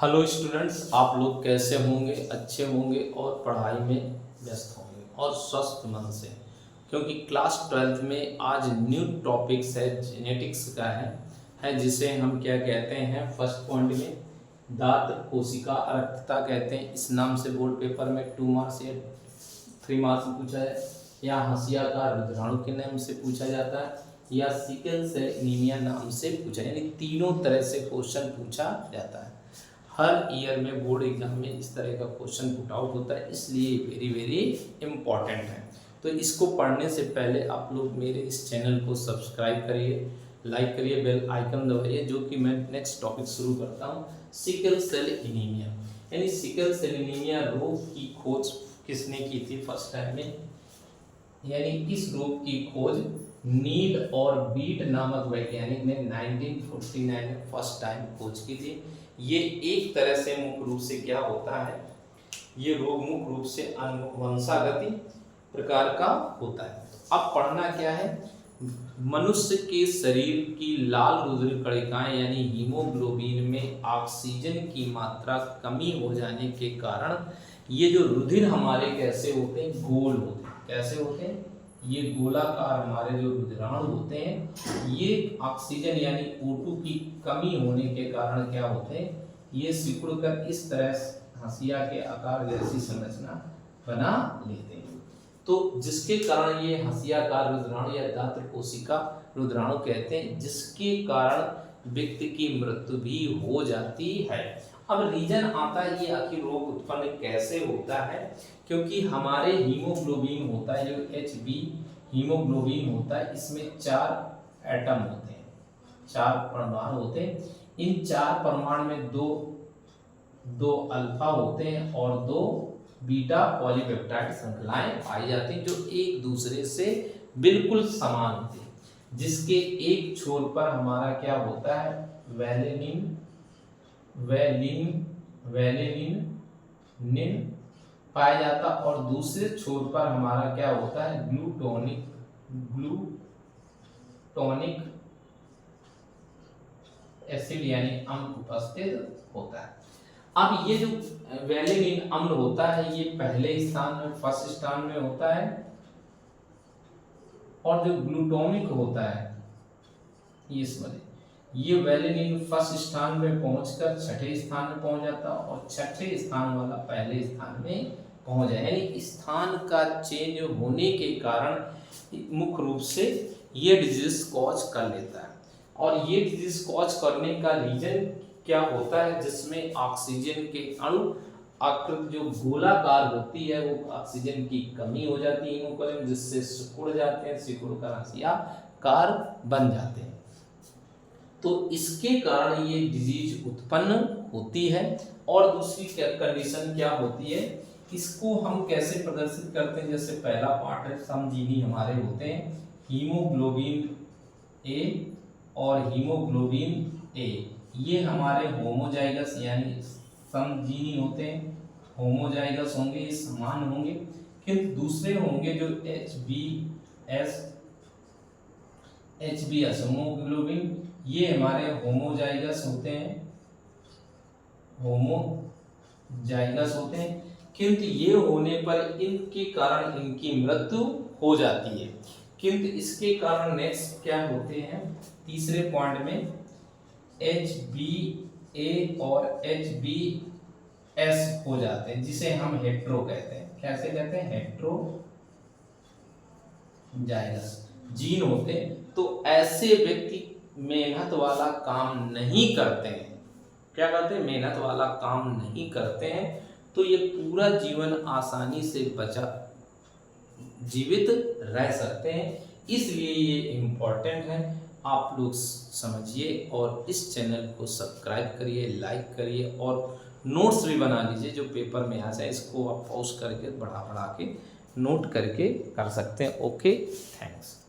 Hello students, आप लोग कैसे होंगे? अच्छे होंगे और पढ़ाई में व्यस्त होंगे और स्वस्थ मन से, क्योंकि क्लास 12th में आज न्यू टॉपिक्स है, जेनेटिक्स का है जिसे हम क्या कहते हैं। फर्स्ट पॉइंट में दात्र कोशिका अरक्तता कहते हैं। इस नाम से बोर्ड पेपर में 2 मार्क्स या 3 मार्क्स में पूछा है, या हंसिया का रुधिराणु के नाम से पूछा जाता है, या सिकल सेल एनीमिया नाम से पूछा, यानी तीनों तरह से क्वेश्चन पूछा जाता है। हर ईयर में बोर्ड एग्जाम में इस तरह का क्वेश्चन पुट आउट होता है, इसलिए वेरी वेरी इम्पॉर्टेंट है। तो इसको पढ़ने से पहले आप लोग मेरे इस चैनल को सब्सक्राइब करिए, लाइक करिए, बेल आइकन दबाइए, जो कि मैं नेक्स्ट टॉपिक शुरू करता हूँ। सिकल सेल एनीमिया, यानी सिकल सेल एनीमिया रोग की खोज किसने की थी फर्स्ट टाइम में? यानी इस रोग की खोज नील और बीट नामक वैज्ञानिक ने 1949 में फर्स्ट टाइम खोज की थी। ये एक तरह से मुख्य रूप से क्या होता है, ये रोग मुख्य रूप से वंशागति प्रकार का होता है। अब पढ़ना क्या है? मनुष्य के शरीर की लाल रुधिर कणिकाएं यानी हीमोग्लोबिन में ऑक्सीजन की मात्रा कमी हो जाने के कारण ये जो रुधिर हमारे कैसे होते हैं? गोल होते हैं। कैसे होते हैं? ये गोलाकार हमारे जो रुधिराणु होते हैं, ये ऑक्सीजन यानी O2 की कमी होने के कारण क्या होते हैं? ये सिकुड़कर इस तरह हंसिया के आकार जैसी संरचना बना लेते हैं। तो जिसके कारण ये हंसियाकार रुधिराणु या दात्र कोशिका रुधिराणु कहते हैं, जिसके कारण व्यक्ति की मृत्यु भी हो जाती है। अब रीजन आता है ये आखिर रोग उत्पन्न कैसे होता है? क्योंकि हमारे हीमोग्लोबिन होता है, जो HB हीमोग्लोबिन होता है, इसमें 4 एटम होते हैं, 4 परमाणु होते हैं। इन 4 परमाणु में दो अल्फा होते हैं और 2 बीटा पॉलीपेप्टाइड श्रृंखलाएं पाई जाती हैं, जो एक दूसरे से बिल्कुल समान होती हैं। जिसके एक छोर पर हमारा क्या होता है? वेलिनिन पाया जाता, और दूसरे छोर पर हमारा क्या होता है? ग्लूटोनिक एसिड यानी अम्ल उपस्थित होता है। अब ये जो वेलिनिन अम्ल होता है, ये पहले स्थान में, फर्स्ट स्थान में होता है, और जो ग्लूटोनिक होता है ये समझिए, ये वेलिनिन फर्स्ट स्थान में पहुंचकर छठे स्थान में पहुंच जाता, और छठे स्थान वाला पहले स्थान में पहुंच जाए, यानी स्थान का चेंज होने के कारण मुख्य रूप से ये डिजीज कॉज कर लेता है। और ये डिजीज कॉज करने का रीजन क्या होता है? जिसमें ऑक्सीजन के अणु आकृति जो गोलाकार होती है, वो ऑक्सीजन की कमी हो जाती है हीमोग्लोबिन, जिससे सिकुड़ जाते हैं, सिकुड़कर हंसियाकार बन जाते हैं। तो इसके कारण ये डिजीज उत्पन्न होती है। और दूसरी कंडीशन क्या होती है? इसको हम कैसे प्रदर्शित करते हैं? जैसे पहला पार्ट है, समजीवी हमारे होते हैं, हीमोग्लोबिन ए और हीमोग्लोबिन ए, ये हमारे होमोजाइगस यानी समजीवी होते हैं, होमोजाइगस होंगे, ये समान होंगे। किंतु दूसरे होंगे जो HBS होमोग्लोबिन, ये हमारे होमोजाइगस होते हैं, किंतु ये होने पर इनके कारण इनकी मृत्यु हो जाती है। किंतु इसके कारण नेक्स्ट क्या होते हैं? तीसरे पॉइंट में HbA और HbS हो जाते हैं, जिसे हम हेट्रो कहते हैं। कैसे कहते हैं? हेट्रोजाइगस जीन होते हैं। तो ऐसे व्यक्ति मेहनत वाला काम नहीं करते हैं। क्या करते हैं? मेहनत वाला काम नहीं करते हैं, तो ये पूरा जीवन आसानी से जीवित रह सकते हैं। इसलिए ये इम्पोर्टेंट है, आप लोग समझिए और इस चैनल को सब्सक्राइब करिए, लाइक करिए, और नोट्स भी बना लीजिए जो पेपर में आ जाए। इसको आप पॉज करके बढ़ा के नोट करके कर सकते हैं। Okay, thanks.